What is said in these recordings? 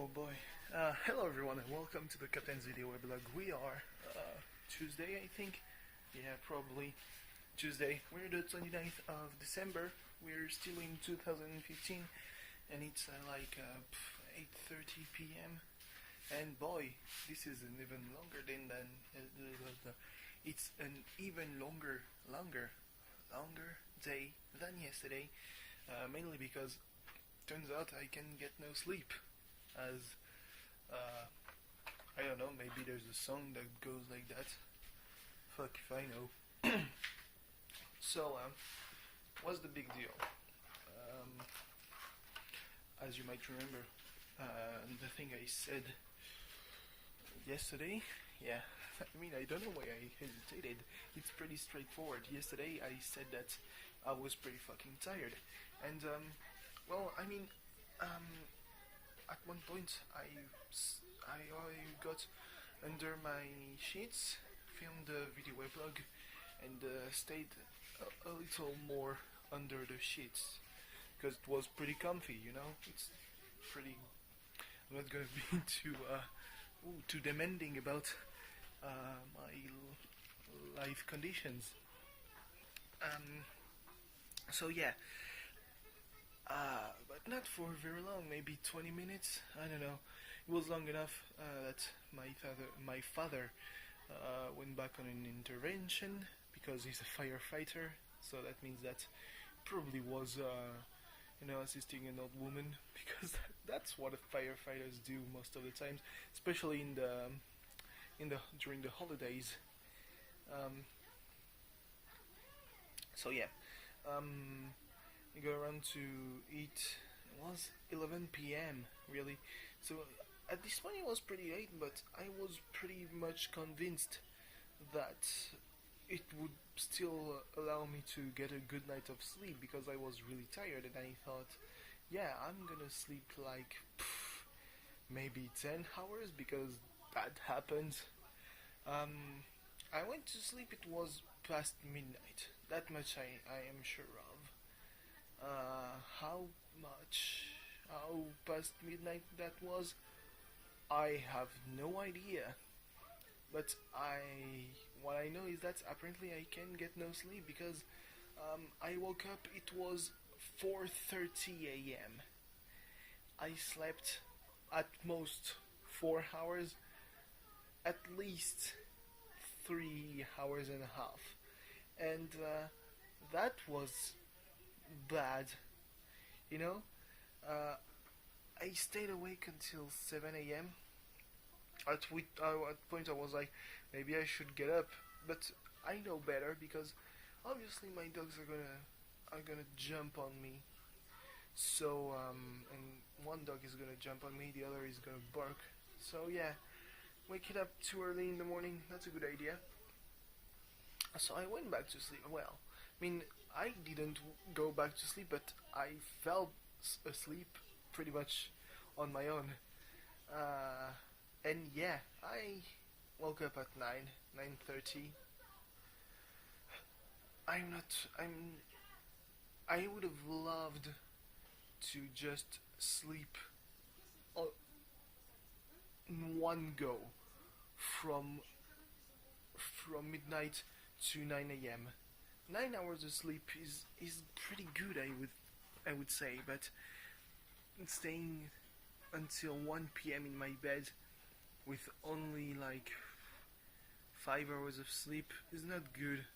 Oh boy. Hello everyone and welcome to the Captain's Video Weblog. We are Tuesday, I think. Yeah, probably Tuesday. We're the 29th of December. We're still in 2015 and it's 8:30 p.m. And boy, this is an even longer it's an even longer day than yesterday. Mainly because turns out I can get no sleep. As I don't know, maybe there's a song that goes like that. Fuck if I know. So, what's the big deal? As you might remember, the thing I said yesterday, yeah, I mean, I don't know why I hesitated. It's pretty straightforward. Yesterday I said that I was pretty fucking tired. And, at one point I got under my sheets, filmed the video weblog, and stayed a little more under the sheets because it was pretty comfy. You know, it's pretty. I'm not gonna be too demanding about my life conditions. So yeah. But not for very long, maybe 20 minutes. I don't know. It was long enough that my father went back on an intervention because he's a firefighter. So that means that probably was, assisting an old woman because that's what firefighters do most of the times, especially during the holidays. So yeah. We go around to eat. It was 11 p.m. really. So at this point it was pretty late, but I was pretty much convinced that it would still allow me to get a good night of sleep because I was really tired, and I thought, yeah, I'm gonna sleep like maybe 10 hours because that happened. I went to sleep. It was past midnight. That much I am sure of. How past midnight that was, I have no idea. But what I know is that apparently I can get no sleep because I woke up. It was 4:30 a.m. I slept at most 4 hours, at least 3 hours and a half, and that was bad. You know, I stayed awake until 7 a.m. At point I was like, maybe I should get up, but I know better because obviously my dogs are gonna jump on me. So and one dog is gonna jump on me, the other is gonna bark. So yeah, waking up too early in the morning, that's a good idea. So I went back to sleep. Well, I mean, I didn't go back to sleep, but I fell asleep pretty much on my own. And yeah, I woke up at 9:30. I'm not. I would have loved to just sleep in one go from midnight to 9 a.m. 9 hours of sleep is pretty good, I would say, but staying until 1 p.m. in my bed with only like 5 hours of sleep is not good.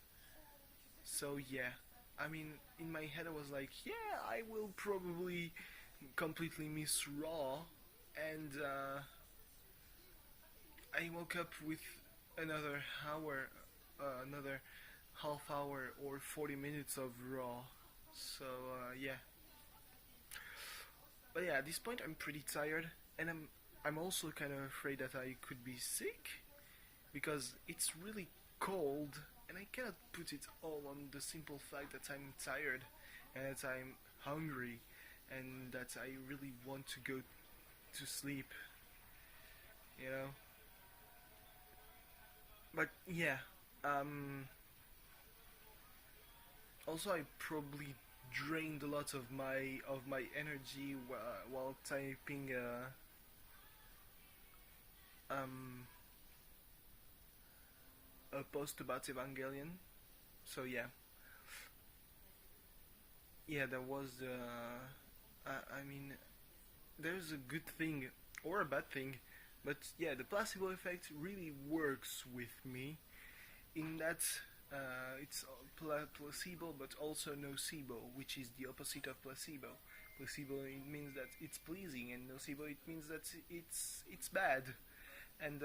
So yeah, I mean, in my head I was like, yeah, I will probably completely miss Raw, and I woke up with another hour, another half hour or 40 minutes of Raw. So yeah. But yeah, at this point I'm pretty tired, and I'm also kind of afraid that I could be sick because it's really cold, and I cannot put it all on the simple fact that I'm tired and that I'm hungry and that I really want to go to sleep. You know. But yeah. Also, I probably drained a lot of my energy while typing um, a post about Evangelion. So yeah, there was. I mean, there's a good thing or a bad thing, but yeah, the placebo effect really works with me in that it's placebo but also nocebo, which is the opposite of placebo. Placebo it means that it's pleasing, and nocebo it means that it's bad. And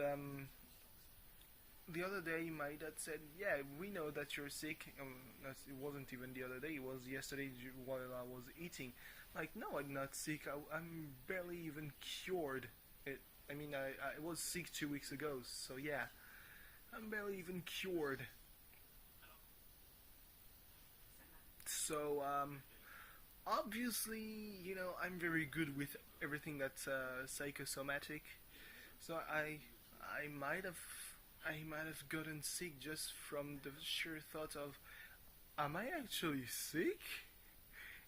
the other day, my dad said, "Yeah, we know that you're sick." It wasn't even the other day; it was yesterday while I was eating. Like, no, I'm not sick. I'm barely even cured. I mean, I was sick 2 weeks ago, so yeah, I'm barely even cured. So obviously, I'm very good with everything that's psychosomatic. So I might have I might have gotten sick just from the sheer thought of, am I actually sick?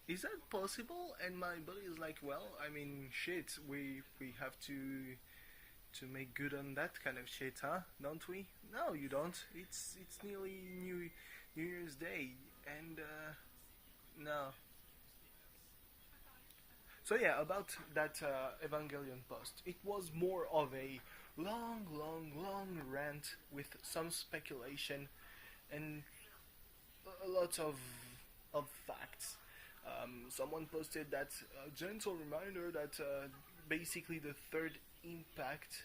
Is that possible? And my body is like, well, I mean, shit, we have to make good on that kind of shit, huh? Don't we? No, you don't. It's nearly New Year's Day, and no. So yeah, about that Evangelion post, it was more of a long rant with some speculation and a lot of facts. Someone posted that gentle reminder that basically the third impact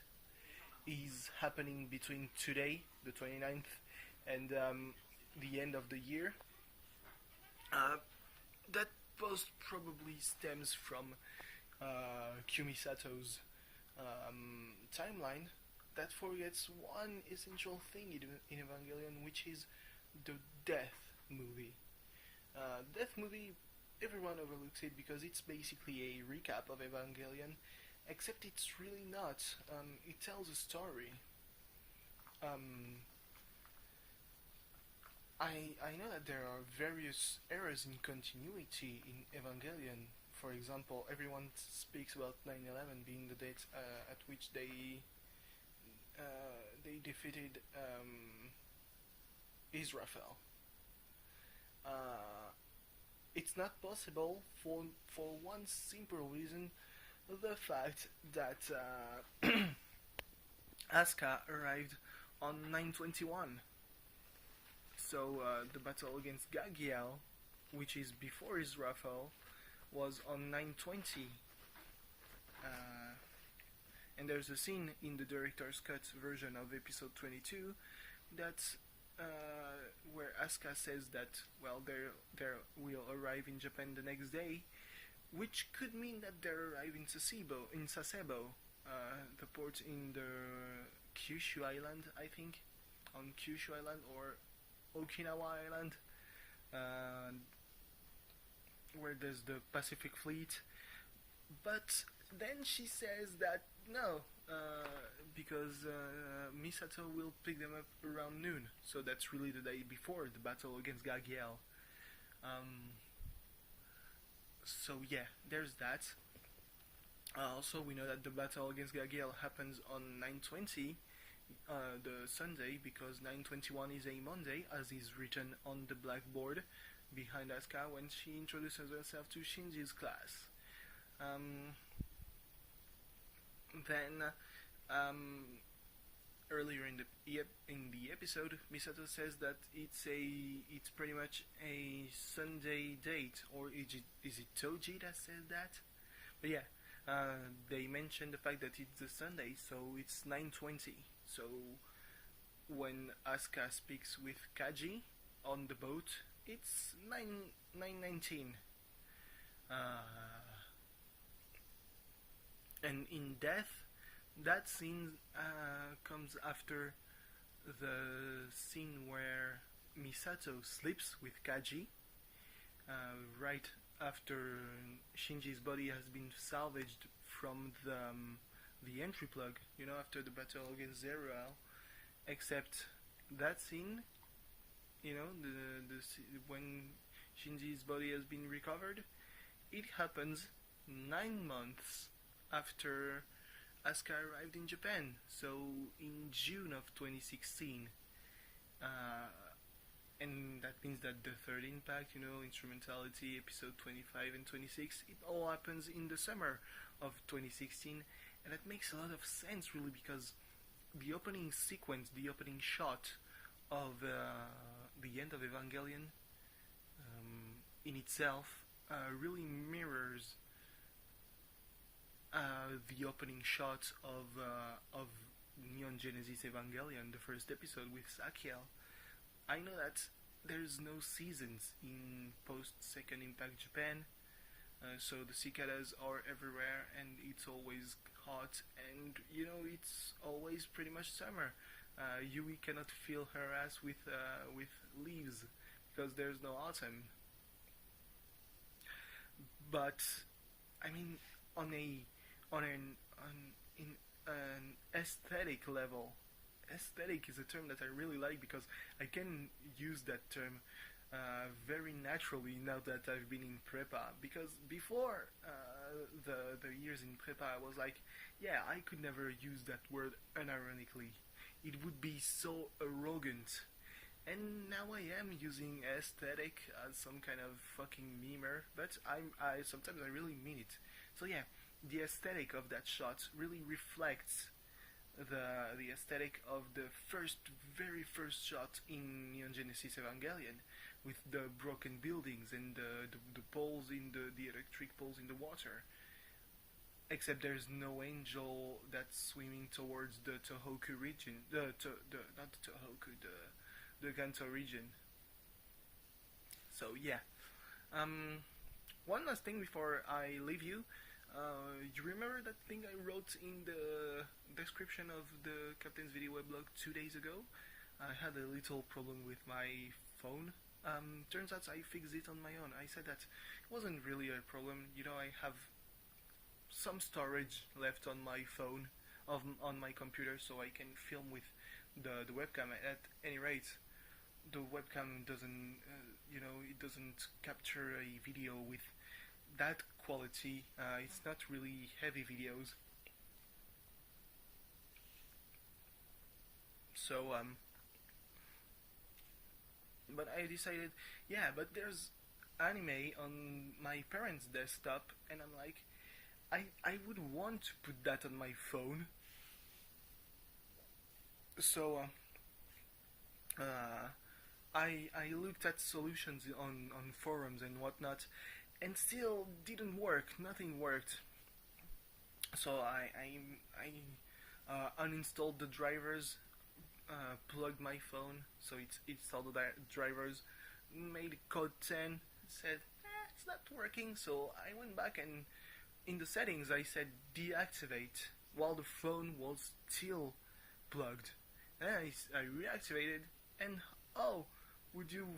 is happening between today, the 29th, and the end of the year. Uh, that post probably stems from Kumisato's timeline that forgets one essential thing in Evangelion, which is the death movie. Death movie, everyone overlooks it because it's basically a recap of Evangelion, except it's really not. It tells a story. Um, I know that there are various errors in continuity in Evangelion. For example, everyone speaks about 9/11 being the date at which they defeated Israfel. Uh, it's not possible for one simple reason: the fact that Asuka arrived on 9/21. So the battle against Gagiel, which is before Israfel, was on 9/20. Uh, and there's a scene in the director's cut version of episode 22 that where Asuka says that, well, they will arrive in Japan the next day, which could mean that they're arriving in Sasebo, the port in the Kyushu Island, I think, on Kyushu Island or Okinawa Island, uh, where there's the Pacific Fleet. But then she says that no, because Misato will pick them up around noon, so that's really the day before the battle against Gagiel. Um, so yeah, there's that. Also, we know that the battle against Gagiel happens on 9/20, the Sunday, because 9/21 is a Monday, as is written on the blackboard behind Asuka when she introduces herself to Shinji's class. Um, then, earlier in the episode, Misato says that it's pretty much a Sunday date, or is it Toji that says that? But yeah, they mention the fact that it's a Sunday, so it's 9/20. So when Asuka speaks with Kaji on the boat, it's 9:19. And in Death, that scene comes after the scene where Misato sleeps with Kaji, right after Shinji's body has been salvaged from the entry plug, after the battle against Zeruel. Except that scene, when Shinji's body has been recovered, it happens 9 months after Asuka arrived in Japan. So in June of 2016, uh, and that means that the third impact, instrumentality, episode 25 and 26, it all happens in the summer of 2016, and that makes a lot of sense really because the opening sequence, the opening shot of the end of Evangelion in itself really mirrors the opening shot of Neon Genesis Evangelion, the first episode with Sakiel. I know that there's no seasons in post Second Impact Japan, so the cicadas are everywhere and it's always hot, and it's always pretty much summer. Yui cannot feel her ass with leaves because there's no autumn. But I mean, on a on in an aesthetic level, aesthetic is a term that I really like because I can use that term very naturally now that I've been in prepa. Because before the years in prepa, I was like, yeah, I could never use that word unironically. It would be so arrogant. And now I am using aesthetic as some kind of fucking memer, but I sometimes I really mean it. So yeah, the aesthetic of that shot really reflects the aesthetic of the very first shot in Neon Genesis Evangelion, with the broken buildings and the poles in the electric poles in the water. Except there's no angel that's swimming towards the Tohoku region, the not the Tohoku, the Kanto region. So yeah. One last thing before I leave you. You remember that thing I wrote in the description of the Captain's Video weblog 2 days ago? I had a little problem with my phone. Turns out I fixed it on my own. I said that it wasn't really a problem. I have some storage left on my phone, on my computer, so I can film with the webcam. At any rate, the webcam doesn't, it doesn't capture a video with that quality. It's not really heavy videos. So, but I decided, yeah, but there's anime on my parents' desktop, and I'm like, I would want to put that on my phone. So, I looked at solutions on forums and whatnot, and still didn't work. Nothing worked. So I uninstalled the drivers, plugged my phone, so it installed the drivers, made code 10, said it's not working. So I went back and in the settings I said deactivate while the phone was still plugged. And I reactivated, and oh, would you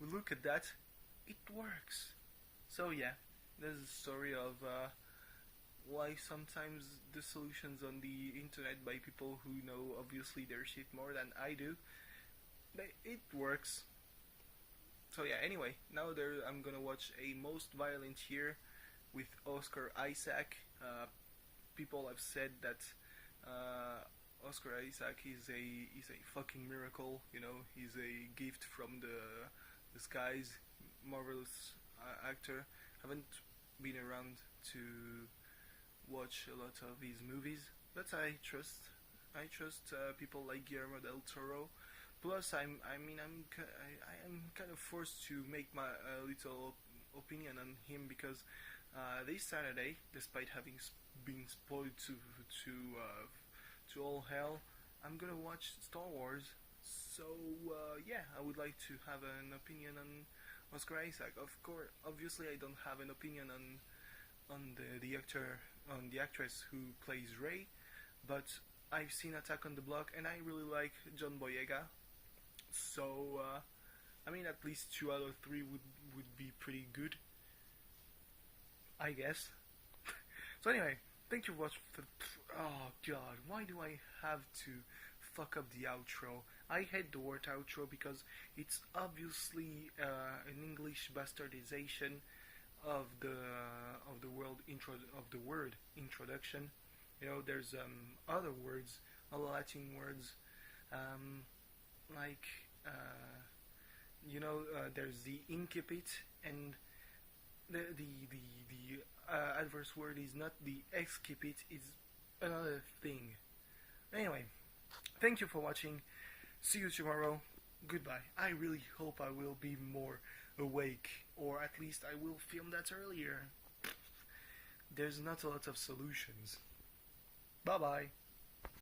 look at that? It works. So yeah, there's a story of why sometimes the solutions on the internet by people who know obviously their shit more than I do, it works. So yeah, anyway, now I'm gonna watch A Most Violent Year with Oscar Isaac. People have said that Oscar Isaac is a fucking miracle. He's a gift from the skies. Marvelous actor. Haven't been around to watch a lot of his movies, but I trust people like Guillermo del Toro. Plus, I am kind of forced to make my little opinion on him because this Saturday, despite having been spoiled to all hell, I'm gonna watch Star Wars. So yeah, I would like to have an opinion on Oscar Isaac. Of course, obviously, I don't have an opinion on the actor, on the actress who plays Rey, but I've seen Attack on the Block, and I really like John Boyega. So at least 2 out of 3 would be pretty good, I guess. So anyway, thank you for watching. Oh god, why do I have to fuck up the outro? I hate the word outro because it's obviously an English bastardization of the word introduction. There's other words, Latin words, um, like there's the incipit, and the adverse word is not the excipit, it's another thing. Anyway, thank you for watching. See you tomorrow. Goodbye. I really hope I will be more awake, or at least I will film that earlier. There's not a lot of solutions. Bye bye.